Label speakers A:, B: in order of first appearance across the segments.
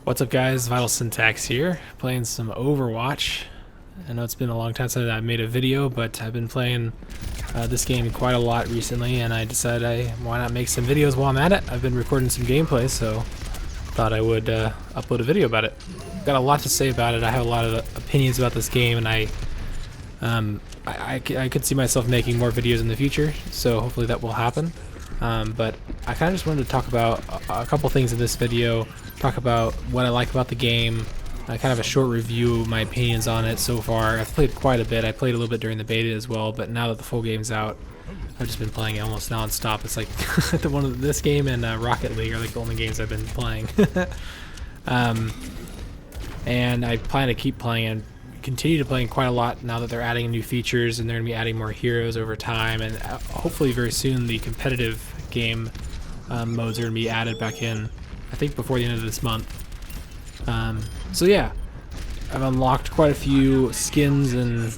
A: What's up, guys? VitalSyntax here, playing some Overwatch. I know it's been a long time since I made a video, but I've been playing this game quite a lot recently, and I decided why not make some videos while I'm at it. I've been recording some gameplay, so thought I would upload a video about it. Got a lot to say about it. I have a lot of opinions about this game, and I could see myself making more videos in the future, so hopefully that will happen. But I kind of just wanted to talk about a couple things in this video, talk about what I like about the game, kind of a short review of my opinions on it so far. I've played quite a bit. I played a little bit during the beta as well, but now that the full game's out, I've just been playing it almost non-stop. It's like this game and Rocket League are like the only games I've been playing. And I plan to keep playing and continue to play quite a lot now that they're adding new features, and they're going to be adding more heroes over time, and hopefully very soon the competitive game modes are going to be added back in, I think before the end of this month. So yeah, I've unlocked quite a few skins and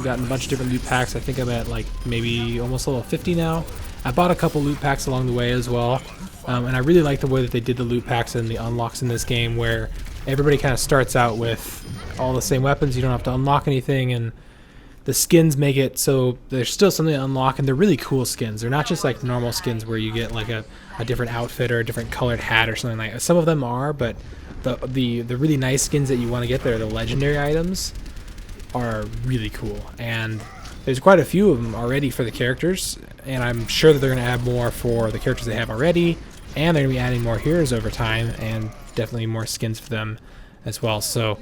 A: gotten a bunch of different loot packs. I think I'm at like maybe almost level 50 now. I bought a couple loot packs along the way as well, and I really like the way that they did the loot packs and the unlocks in this game, where everybody kind of starts out with all the same weapons. You don't have to unlock anything, and the skins make it so there's still something to unlock, and they're really cool skins. They're not just like normal skins where you get like a different outfit or a different colored hat or something like that. Some of them are, but the really nice skins that you want to get there, the legendary items, are really cool. And there's quite a few of them already for the characters, and I'm sure that they're going to add more for the characters they have already, and they're going to be adding more heroes over time, and definitely more skins for them as well. So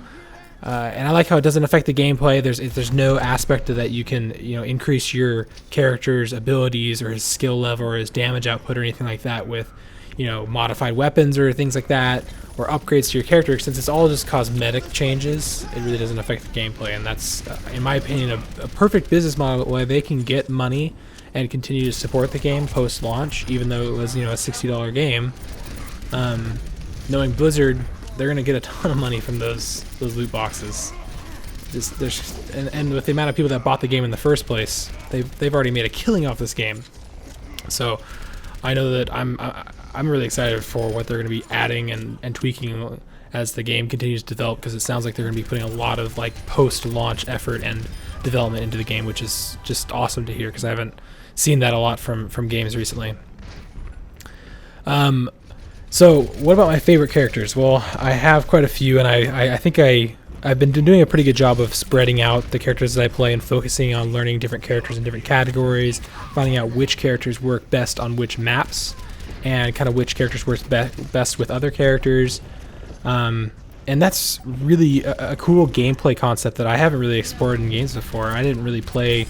A: and I like how it doesn't affect the gameplay. There's no aspect of that you can increase your character's abilities or his skill level or his damage output or anything like that with modified weapons or things like that, or upgrades to your character. Since it's all just cosmetic changes, it really doesn't affect the gameplay, and that's in my opinion a perfect business model where they can get money and continue to support the game post-launch, even though it was a $60 game. Knowing Blizzard, they're gonna get a ton of money from those loot boxes. And with the amount of people that bought the game in the first place, they've already made a killing off this game. So I know that I'm really excited for what they're gonna be adding and tweaking as the game continues to develop, because it sounds like they're gonna be putting a lot of like post-launch effort and development into the game, which is just awesome to hear, because I haven't seen that a lot from games recently. So what about my favorite characters? Well, I have quite a few, and I think I've been doing a pretty good job of spreading out the characters that I play and focusing on learning different characters in different categories, finding out which characters work best on which maps, and kind of which characters work best with other characters. And that's really a cool gameplay concept that I haven't really explored in games before. I didn't really play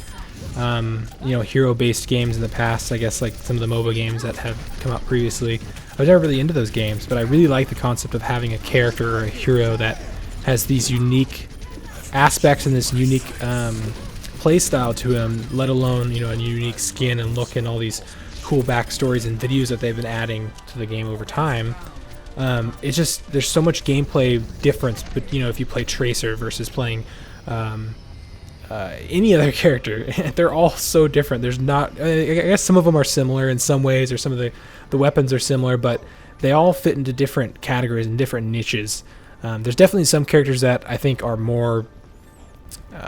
A: hero-based games in the past. I guess like some of the MOBA games that have come out previously. I was never really into those games, but I really like the concept of having a character or a hero that has these unique aspects and this unique play style to him, let alone a unique skin and look and all these cool backstories and videos that they've been adding to the game over time. It's just there's so much gameplay difference, but if you play Tracer versus playing any other character, they're all so different. There's not, I guess some of them are similar in some ways, or some of the weapons are similar, but they all fit into different categories and different niches. There's definitely some characters that I think are more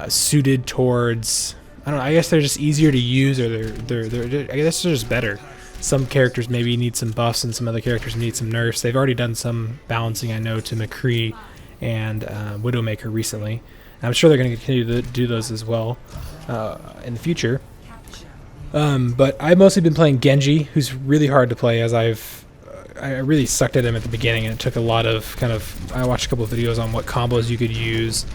A: suited towards, I don't know, I guess they're just easier to use, or I guess they're just better. Some characters maybe need some buffs, and some other characters need some nerfs. They've already done some balancing, I know, to McCree and Widowmaker recently. I'm sure they're going to continue to do those as well in the future. But I've mostly been playing Genji, who's really hard to play, as I really sucked at him at the beginning, and it took a lot of I watched a couple of videos on what combos you could use,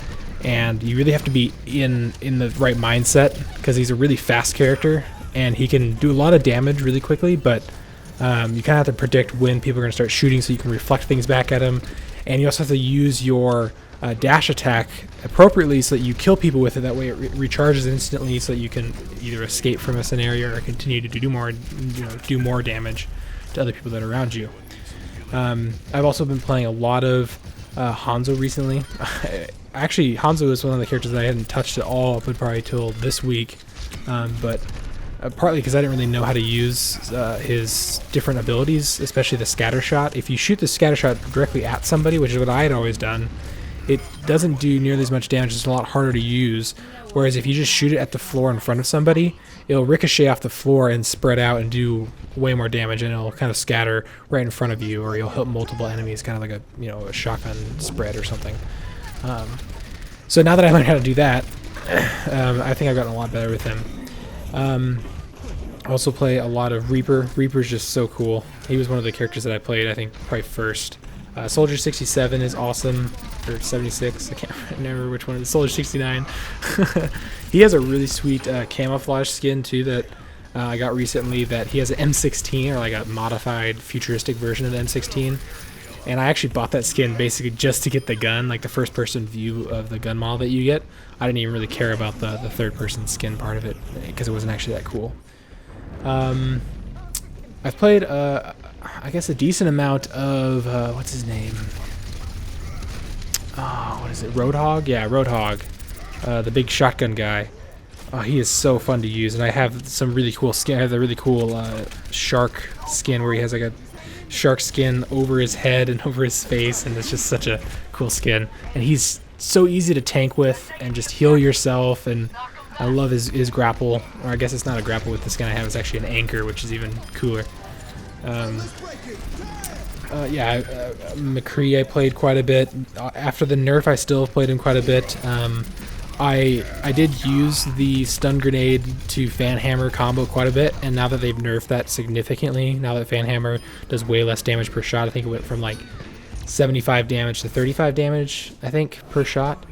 A: and you really have to be in the right mindset, because he's a really fast character, and he can do a lot of damage really quickly, but you kind of have to predict when people are going to start shooting so you can reflect things back at him, and you also have to use your dash attack appropriately so that you kill people with it. That way it recharges instantly, so that you can either escape from a scenario or continue to do more damage to other people that are around you. I've also been playing a lot of Hanzo recently. Actually, Hanzo is one of the characters that I hadn't touched at all up probably till this week, but partly because I didn't really know how to use his different abilities, especially the scatter shot. If you shoot the scatter shot directly at somebody, which is what I had always done, it doesn't do nearly as much damage. It's a lot harder to use. Whereas if you just shoot it at the floor in front of somebody, it'll ricochet off the floor and spread out and do way more damage, and it'll kind of scatter right in front of you, or you'll hit multiple enemies, kind of like a shotgun spread or something. So now that I learned how to do that, I think I've gotten a lot better with him. I also play a lot of Reaper. Reaper's just so cool. He was one of the characters that I played, I think, probably first. Soldier 67 is awesome, or 76, I can't remember which one. Soldier 69. He has a really sweet camouflage skin too that I got recently, that he has an M16, or like a modified futuristic version of the M16. And I actually bought that skin basically just to get the gun, like the first person view of the gun model that you get. I didn't even really care about the third person skin part of it because it wasn't actually that cool. I've played I guess a decent amount of what's his name? Oh, what is it? Roadhog? Yeah, Roadhog. The big shotgun guy. Oh, he is so fun to use, and I have some really cool skin. I have the really cool shark skin where he has like a shark skin over his head and over his face, and it's just such a cool skin. And he's so easy to tank with and just heal yourself, and I love his grapple, or I guess it's not a grapple with the skin I have, it's actually an anchor, which is even cooler. McCree I played quite a bit. After the nerf, I still played him quite a bit. I did use the stun grenade to fan hammer combo quite a bit, and now that they've nerfed that significantly, now that fan hammer does way less damage per shot, I think it went from like 75 damage to 35 damage, I think, per shot.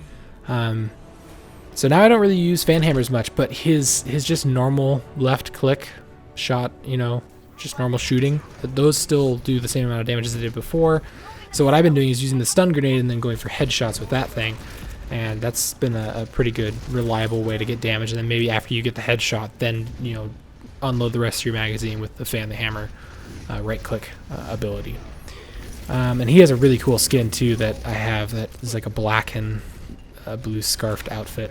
A: So now I don't really use fan hammers much, but his just normal left click shot, just normal shooting, those still do the same amount of damage as they did before. So what I've been doing is using the stun grenade and then going for headshots with that thing, and that's been a pretty good, reliable way to get damage. And then maybe after you get the headshot, then unload the rest of your magazine with the fan the hammer right click ability. And he has a really cool skin too that I have that is like a black and blue scarfed outfit.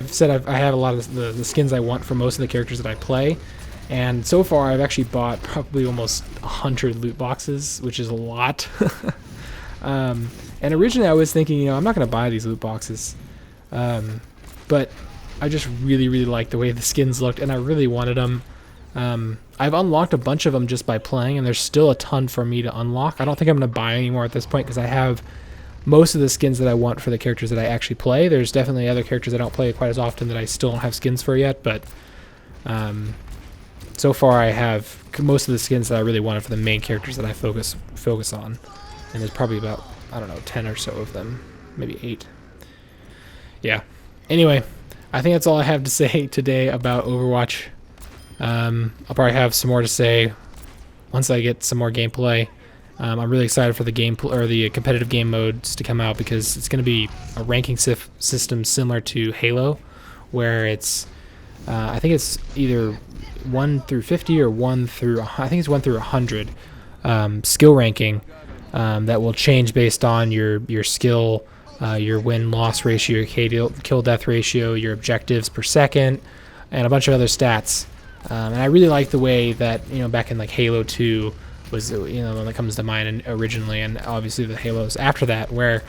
A: I've said I have a lot of the skins I want for most of the characters that I play. And so far, I've actually bought probably almost 100 loot boxes, which is a lot. And originally, I was thinking, I'm not going to buy these loot boxes. But I just really, really liked the way the skins looked, and I really wanted them. I've unlocked a bunch of them just by playing, and there's still a ton for me to unlock. I don't think I'm going to buy any more at this point because I have most of the skins that I want for the characters that I actually play. There's definitely other characters I don't play quite as often that I still don't have skins for yet, but so far I have most of the skins that I really wanted for the main characters that I focus on. And there's probably about, 10 or so of them, maybe 8. Yeah. Anyway, I think that's all I have to say today about Overwatch. I'll probably have some more to say once I get some more gameplay. I'm really excited for the the competitive game modes to come out, because it's going to be a ranking system similar to Halo, where it's I think it's either 1 through 50 or 1 through 100 skill ranking that will change based on your skill, your win-loss ratio, your kill-death ratio, your objectives per second, and a bunch of other stats. And I really like the way that back in like Halo 2 was one that comes to mind originally, and obviously the Halos after that, where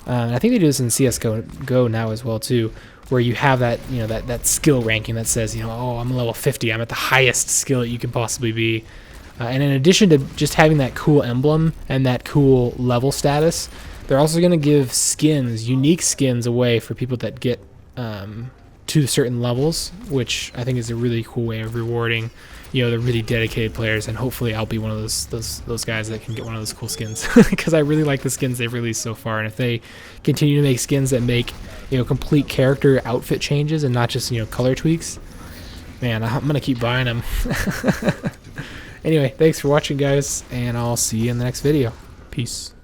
A: and I think they do this in CS:GO now as well too, where you have that that skill ranking that says oh, I'm level 50, I'm at the highest skill that you can possibly be. And in addition to just having that cool emblem and that cool level status, they're also going to give unique skins away for people that get to certain levels, which I think is a really cool way of rewarding the really dedicated players. And hopefully I'll be one of those guys that can get one of those cool skins, because I really like the skins they've released so far. And if they continue to make skins that make complete character outfit changes and not just color tweaks, man, I'm gonna keep buying them. Anyway, thanks for watching, guys, and I'll see you in the next video. Peace.